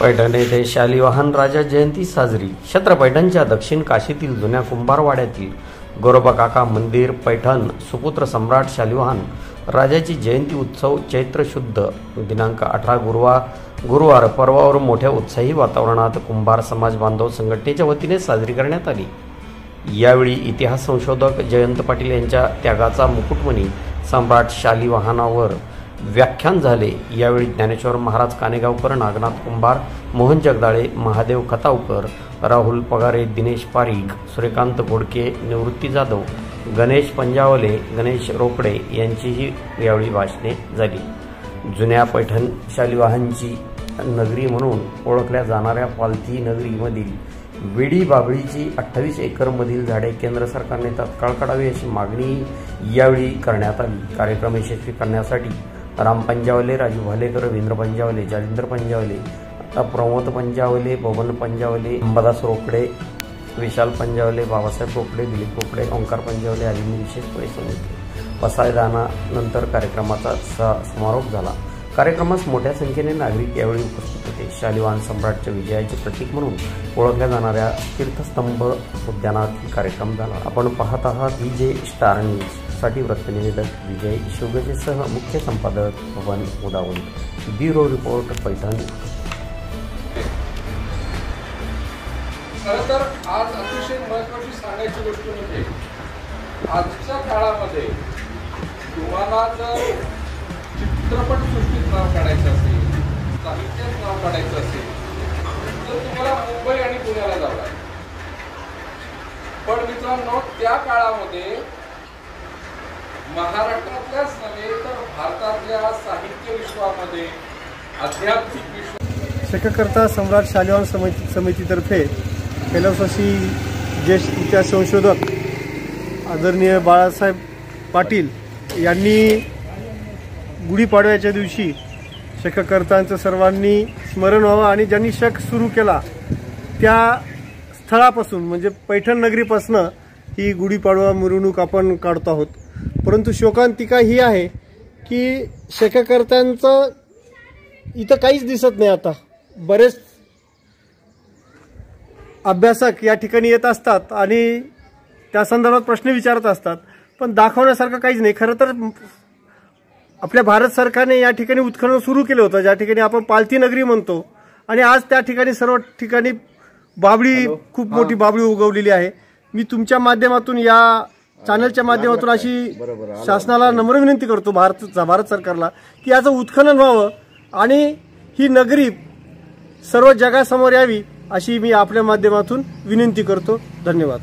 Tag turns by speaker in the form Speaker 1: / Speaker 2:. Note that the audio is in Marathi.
Speaker 1: पैठण येथे शालिवाहन राजा जयंती साजरी। क्षेत्र पैठणच्या दक्षिण काशीतील जुन्या कुंभारवाड्यातील गोरोबा काका मंदिर पैठण सुपुत्र सम्राट शालिवाहन राजाची जयंती उत्सव चैत्र शुद्ध दिनांक 18 गुरुवार पर्वावर मोठ्या उत्साही वातावरणात कुंभार समाज बांधव संघटनेच्या वतीने साजरी करण्यात आली। यावेळी इतिहास संशोधक जयंत पाटील यांच्या त्यागाचा मुकुटमणी सम्राट शालिवाहनावर व्याख्यान झाले। यावेळी ज्ञानेश्वर महाराज कानेगावकर, नागनाथ कुंभार, मोहन जगदाळे, महादेव खतावकर, राहुल पगारे, दिनेश पारीख, सूर्यकांत घोडके, निवृत्ती जाधव, गणेश पंजावले, गणेश रोकडे यांचीही यावेळी भाषणे झाली। जुन्या पैठण शालिवाहनची नगरी म्हणून ओळखल्या जाणाऱ्या पालथी नगरीमधील वेडी बाबळीची 28 एकरमधील झाडे केंद्र सरकारने तात्काळ काढावी अशी मागणी यावेळी करण्यात आली। कार्यक्रम यशस्वी करण्यासाठी राम पंजावले, राजू भालेकर, रवींद्र पंजावले, जालिंदर पंजावले, प्रमोद पंजावले, बबन पंजावले, अंबादास रोकडे, विशाल पंजावले, बाबासाहेब रोकडे, दिलीप रोकडे, ओंकार पंजावले आदींनी विशेष प्रयत्न केले। पसायदानानंतर कार्यक्रमाचा समारोप झाला। कार्यक्रमास मोठ्या संख्येने नागरिक यावेळी उपस्थित होते। शालिवाहन सम्राटच्या विजयाचे प्रतीक म्हणून ओळखल्या जाणाऱ्या तीर्थस्तंभ उद्यानात कार्यक्रम झाला। आपण पाहत आहात विजय स्टार न्यूज साठी वृत्तनिवेदक विजय शिवगजेसह मुख्य संपादक पवन उदावंत, ब्युरो रिपोर्ट पैठण।
Speaker 2: खरं तर आज अतिशय महत्त्वाची सांगायची गोष्ट म्हणजे आजच्या काळामध्ये तुम्हाला जर चित्रपटसृष्टीत नाव काढायचं असेल, साहित्यात नाव काढायचं असेल तर तुम्हाला मुंबई आणि पुण्याला जावं लागेल। पण मित्रांनो, त्या काळामध्ये महाराष्ट्रातल्याच नव्हे तर भारतातल्या साहित्य विश्वामध्ये, आध्यात्मिक विश्व
Speaker 3: शककर्ता सम्राट शालिवाहन समितीतर्फे फेलोशी ज्येष्ठ इतिहास संशोधक आदरणीय बाळासाहेब पाटील यांनी गुढीपाडव्याच्या दिवशी शककर्त्यांचं सर्वांनी स्मरण व्हावं आणि ज्यांनी शक सुरू केला त्या स्थळापासून म्हणजे पैठण नगरीपासून ही गुढीपाडवा मिरवणूक आपण काढतो आहोत। परंतु शोकांतिका ही आहे की शककर्त्यांचं इथं काहीच दिसत नाही। आता बरेच अभ्यासक या ठिकाणी येत असतात आणि त्या संदर्भात प्रश्न विचारत असतात, पण दाखवण्यासारखं काहीच नाही। खरं तर आपल्या भारत सरकारने या ठिकाणी उत्खनन सुरू केलं होतं, ज्या ठिकाणी आपण पालथी नगरी म्हणतो, आणि आज त्या ठिकाणी सर्व ठिकाणी बाबळी, खूप मोठी बाबळी उगवलेली आहे। मी तुमच्या माध्यमातून, या चॅनलच्या माध्यमातून अशी शासनाला नम्र विनंती करतो, भारत सरकारला, की याचं उत्खनन व्हावं आणि ही नगरी सर्व जगासमोर यावी अशी मी आपल्या माध्यमातून विनंती करतो। धन्यवाद।